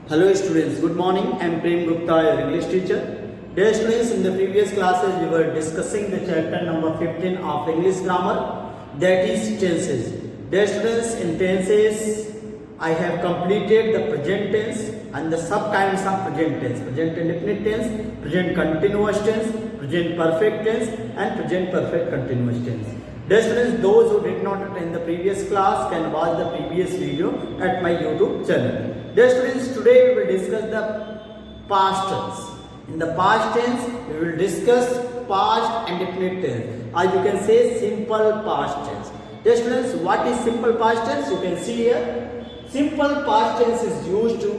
Hello students, good morning. I am Prem Gupta, your English teacher. Dear students, in the previous classes we were discussing the chapter number 15 of English grammar, that is tenses. Dear students, in tenses I have completed the present tense and the subkinds of present tense: present indefinite tense, present continuous tense, present perfect tense and present perfect continuous tense. Dear students, those who did not attend the previous class can watch the previous video at my YouTube channel. Dear students, today we will discuss the past tense. In the past tense, we will discuss past and indefinite tense, or you can say simple past tense. Dear students, what is simple past tense? You can see here, simple past tense is used to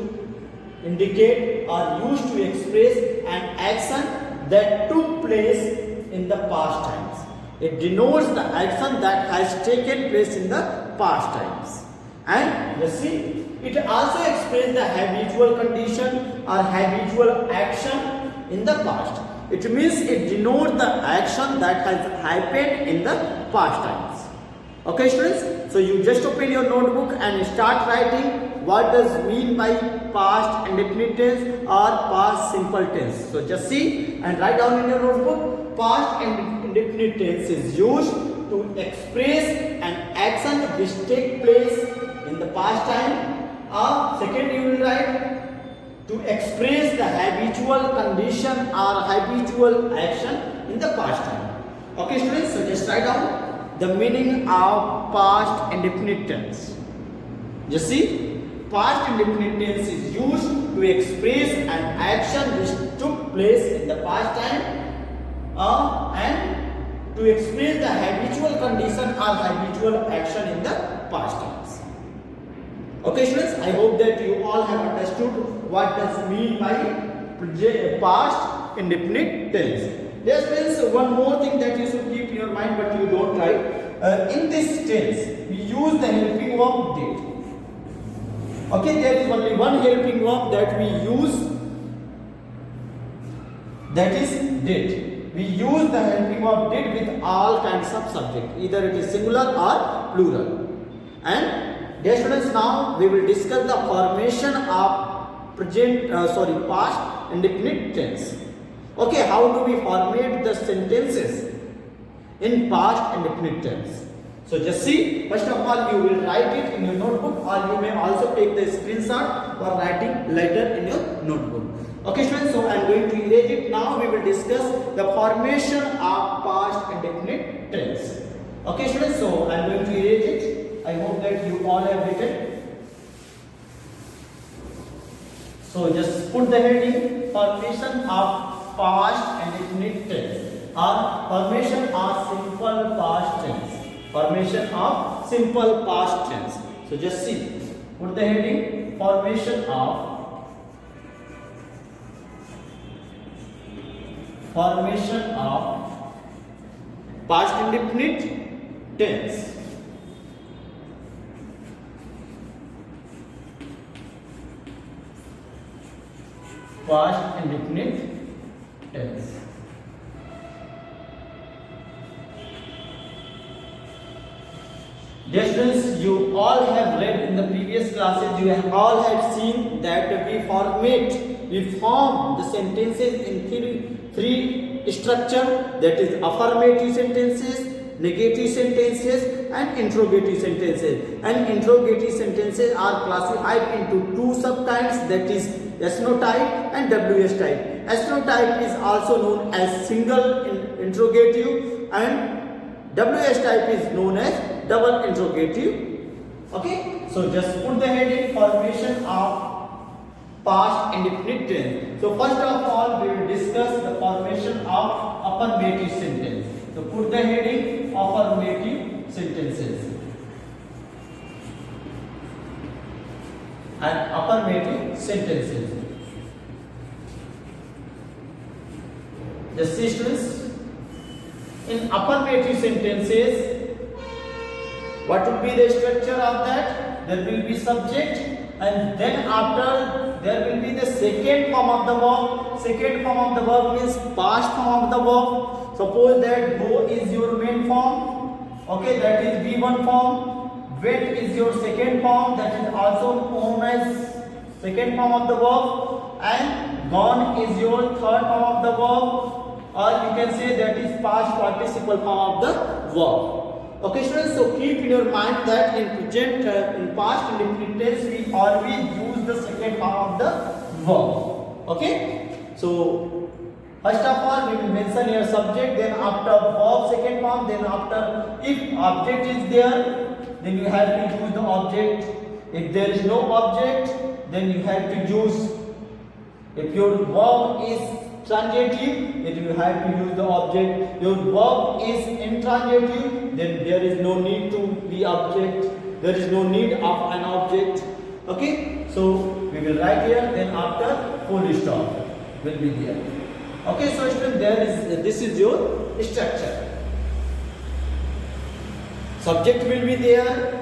indicate or used to express an action that took place in the past times. It denotes the action that has taken place in the past times. And you see, it also expresses the habitual condition or habitual action in the past. It means it denotes the action that has happened in the past times. Okay students, so you just open your notebook and start writing what does mean by past indefinite tense or past simple tense. So just see and write down in your notebook. Past indefinite tense is used to express an action which take place in the past time. Second, you will write to express the habitual condition or habitual action in the past time. Okay students, so just write down the meaning of past indefinite tense. Just see, past indefinite tense is used to express an action which took place in the past time and to express the habitual condition or habitual action in the past times. Okay students, I hope that you all have understood what does mean by past indefinite tense. Yes friends, one more thing that you should keep in your mind but you don't write. In this tense, we use the helping verb did. Okay, there is only one helping verb that we use, that is did. We use the helping verb did with all kinds of subject, either it is singular or plural. And dear students, now we will discuss the formation of past indefinite tense. Okay, how do we formate the sentences in past indefinite tense? So just see, first of all you will write it in your notebook, or you may also take the screenshot for writing later in your notebook. Okay students, so I am going to erase it. Now we will discuss the formation of past indefinite tense. Okay students, so I am going to erase it. I hope that you all have written. So just put the heading formation of past indefinite tense or formation of simple past tense. Formation of simple past tense. So just see, put the heading formation of past indefinite tense. Past indefinite tense. Dear students, you all have read in the previous classes, you have all have seen that we form the sentences in three structure, that is affirmative sentences, negative sentences and interrogative sentences. And interrogative sentences are classified into two subkinds, that is S no type and WS type. S no type is also known as single interrogative and WS type is known as double interrogative. Okay, so just put the heading formation of past indefinite tense. So first of all we will discuss the formation of affirmative sentence. So put the heading affirmative sentences. And affirmative sentences. Just see students, in affirmative sentences, what would be the structure of that? There will be subject, and then after there will be the second form of the verb. Second form of the verb means past form of the verb. Suppose that go is your main form. Okay, that is V1 form. Went is your second form, that is also known as second form of the verb, and gone is your third form of the verb, or you can say that is past participle form of the verb. Okay students, so keep in your mind that in present, in past indefinite tense we always use the second form of the verb. Okay, so first of all we will mention your subject, then after verb second form, then after if object is there, then you have to use the object. If there is no object, then you have to use, if your verb is transitive, then you have to use the object. Your verb is intransitive, then there is no need to be object. There is no need of an object. Okay, so we will write here, then after full stop will be there. Okay, so student, there is this is your structure. Subject will be there,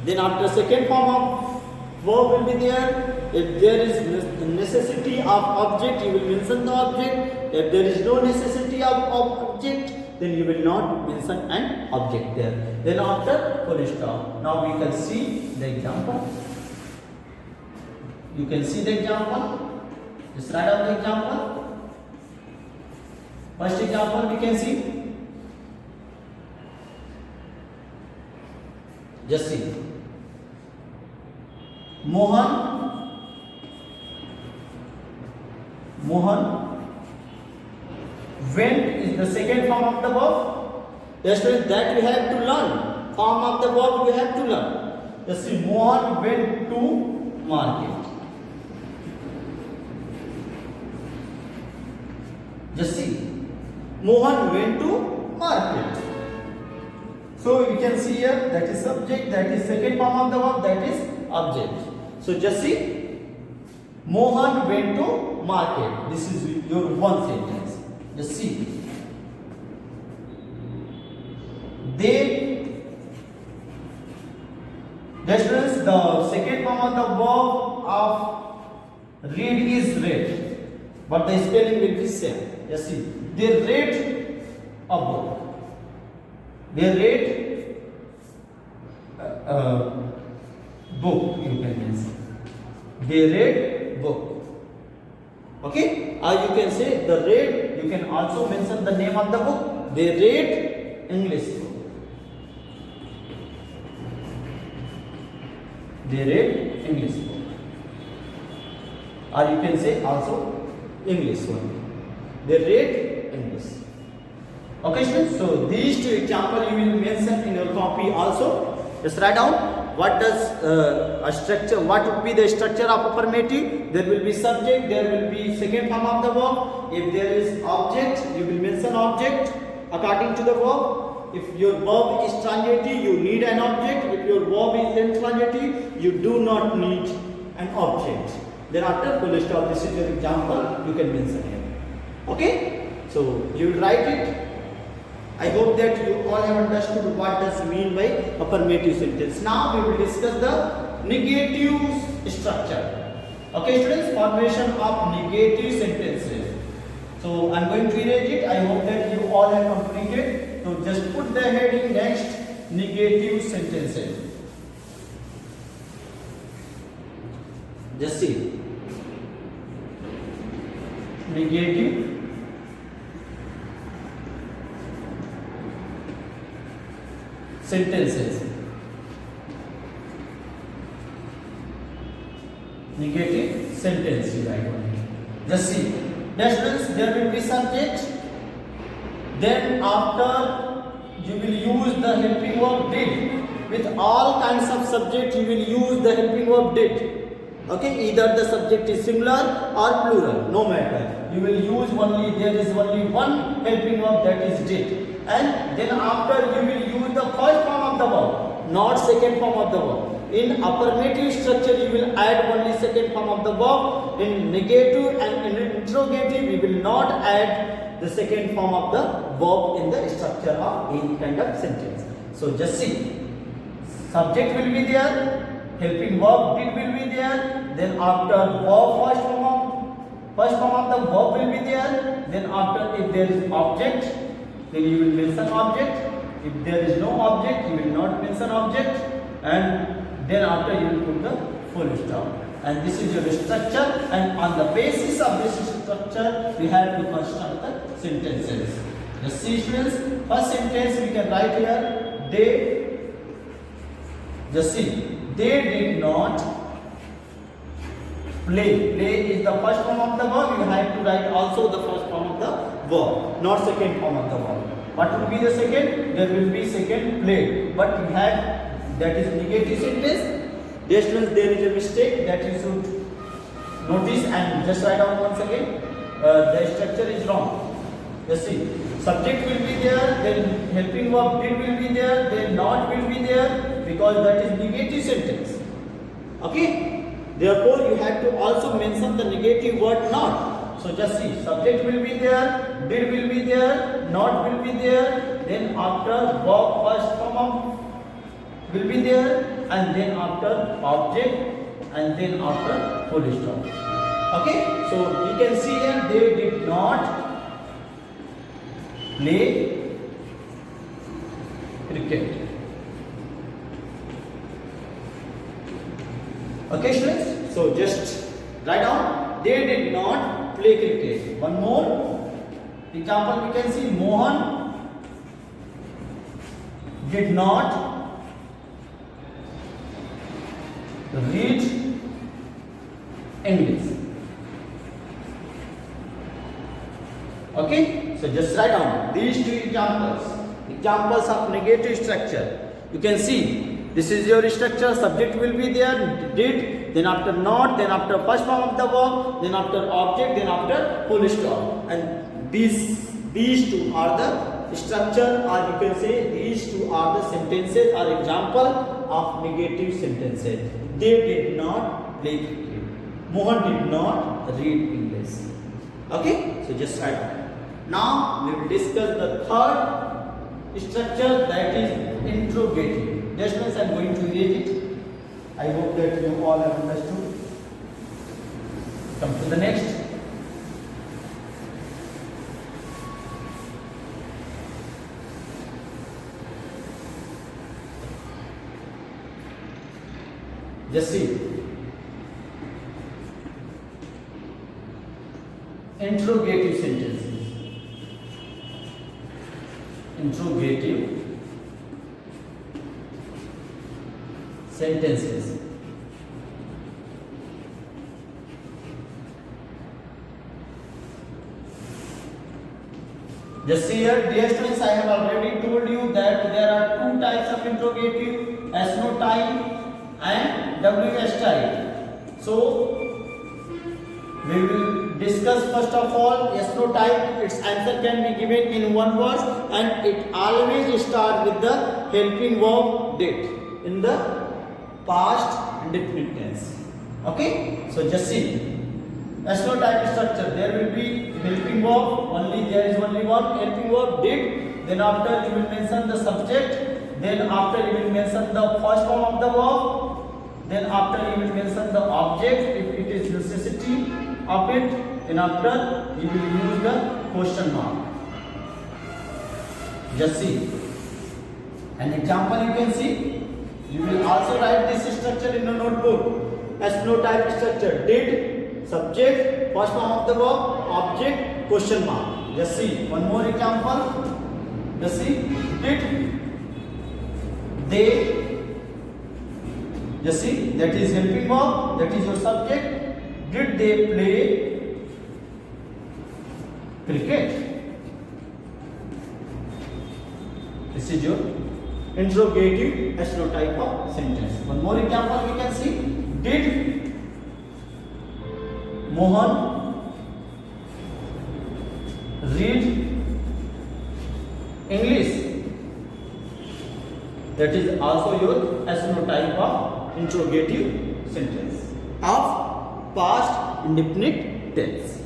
then after second form of verb will be there. If there is necessity of object, you will mention the object. If there is no necessity of object, then you will not mention an object there. Then after full stop. Now we can see the example. You can see the example. Just write down the example. First example we can see. Just see. Mohan went is the second form of the verb. Yes, that we have to learn. Form of the verb we have to learn. Just see, Mohan went to market. Just see, Mohan went to market. So you can see here, that is subject, that is second form of the verb, that is object. So just see, Mohan went to market. This is your one sentence. Just see. Students, the second form of the verb of read is read, but the spelling will be same. Just see. They read a book. They read book, you can mention. They read book. Okay? Or you can say the read, you can also mention the name of the book. They read English book. They read English book. Or you can say also English one. They read English. Okay students, so these two examples you will mention in your copy also. Just write down what does a structure, what would be the structure of affirmative. There will be subject, there will be second form of the verb. If there is object, you will mention object according to the verb. If your verb is transitive, you need an object. If your verb is intransitive, you do not need an object. Then after full stop, this is your example, you can mention here. Okay, so you will write it. I hope that you all have understood what does mean by affirmative sentence. Now we will discuss the negative structure. Okay students, formation of negative sentences. So I am going to erase it. I hope that you all have completed. So just put the heading next, negative sentences. Just see. Negative sentences. Negative sentence you write on it. Just see. Students, there will be subject. Then after you will use the helping verb did. With all kinds of subject you will use the helping verb did. Okay, either the subject is singular or plural, no matter. You will use only, there is only one helping verb, that is did. And then after you will use the first form of the verb, not second form of the verb. In affirmative structure you will add only second form of the verb. In negative and in interrogative we will not add the second form of the verb in the structure of any kind of sentence. So just see, subject will be there, helping verb did will be there, then after verb first form of the verb will be there, then after if there is object, then you will mention object. If there is no object, you will not mention object, and then after you will put the full stop. and this is your structure, and on the basis of this structure we have to construct the sentences. Just see students, first sentence we can write here, they, just see, they did not play. Play is the first form of the verb, you have to write also the first form of the verb, not second form of the verb. What will be the second? There will be second, play, but you have, that is negative sentence. Dear students, there is a mistake that you should notice and just write down once again. The structure is wrong. Just see, subject will be there, then helping verb did will be there, then not will be there, because that is negative sentence. Okay? Therefore, you have to also mention the negative word not. So just see, subject will be there, did will be there, not will be there, then after verb first form of will be there, and then after object, and then after full stop. Okay, so we can see here they did not play cricket. Okay students, so just write down, they did not play cricket. One more example we can see, Mohan did not read English. Okay, so just write down these two examples of negative structure. You can see this is your structure, subject will be there, did, then after not, then after first form of the verb, then after object, then after full stop. And these two are the structure, or you can say these two are the sentences or example of negative sentences. They did not play cricket. Mohan did not read English. Okay, so just write down. Now we will discuss the third structure, that is interrogative. Just once I am going to erase it. I hope that you all have understood. Come to the next. Just see, interrogative sentences. Interrogative sentences. Just see here, dear students, I have already told you that there are two types of interrogative, S-no type and WS type. So we will discuss first of all yes/no type. Its answer can be given in one word, and it always starts with the helping verb did in the past indefinite tense. Okay, so just see, yes/no type structure. There will be helping verb, there is only one helping verb did. Then after you will mention the subject. Then after you will mention the first form of the verb. Then after you will mention the object if it is necessity of it. Then after you will use the question mark. Just see an example you can see. You will also write this structure in a notebook. S-no type structure: did, subject, first form of the verb, object, question mark. Just see one more example. Just see, did they. Just see, that is helping verb, that is your subject. Did they play cricket? This is your interrogative S-no type of sentence. One more example we can see. Did Mohan read English? That is also your S-no type of interrogative sentence of past indefinite tense.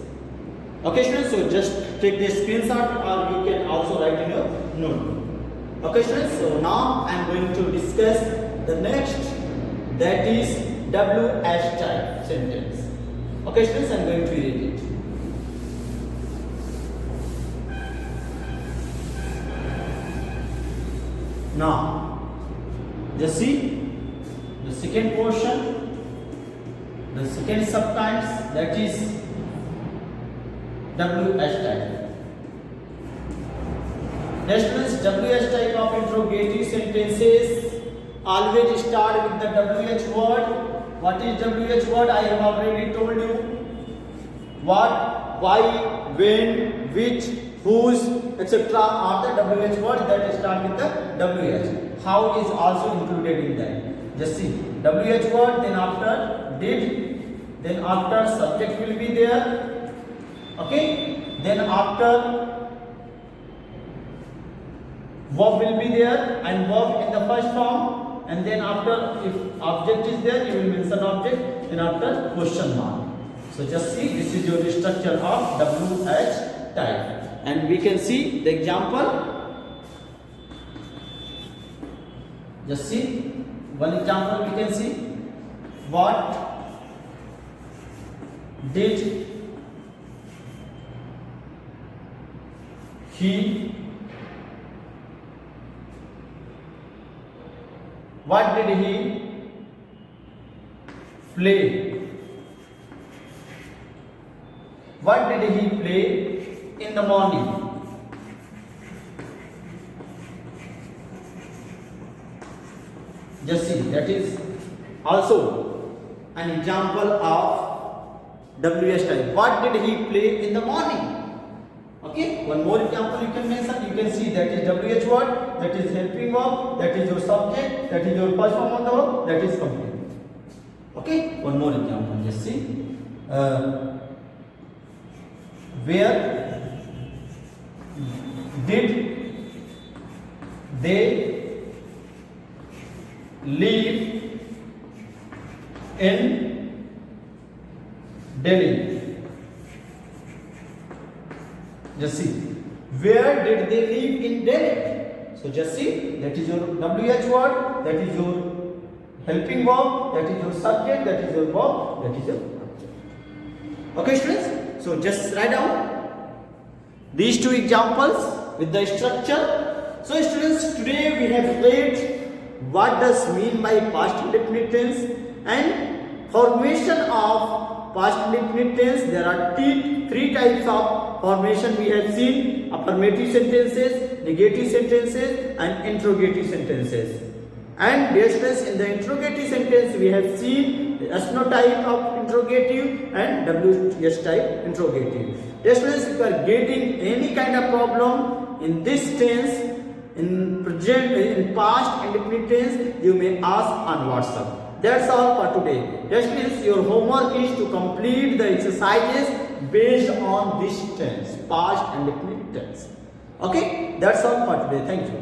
Okay students, so just take the screenshot or you can also write in your notebook. Okay students, so now I am going to discuss the next, that is WS type sentence. Okay students, I am going to read it. Now just see the second portion. The second subtypes, that is WH type. Next is WH type of interrogative sentences always start with the WH word. What is WH word? I have already told you. What, why, when, which, whose, etc. are the WH words that start with the WH. How is also included in that. Just see, WH word, then after did, then after subject will be there. Okay, then after verb will be there, and verb in the first form, and then after if object is there, you will mention object, then after question mark. So just see, this is your structure of WH type, and we can see the example. Just see one example. We can see, what did he, what did he play? What did he play in the morning? Just see, that is also an example of WH type. What did he play in the morning? Okay, one more example you can mention. You can see that is WH word, that is helping verb, that is your subject, that is your first form of the verb, that is complete. Okay, one more example. Just see, where did they live in Delhi? Just see, where did they live in Delhi? So just see, that is your WH word, that is your helping verb, that is your subject, that is your verb, that is your object. Okay students, so just write down these two examples with the structure. So students, today we have read what does mean by past indefinite tense and formation of past indefinite tense. There are three types of formation we have seen: affirmative sentences, negative sentences, and interrogative sentences. And dear students, in the interrogative sentence we have seen the SNO type of interrogative and WH type interrogative. Dear students, if you are getting any kind of problem in this tense, in present, in past indefinite tense, you may ask on WhatsApp. That's all for today. Dear students, your homework is to complete the exercises based on this tense, past indefinite tense. Okay, that's all for today. Thank you.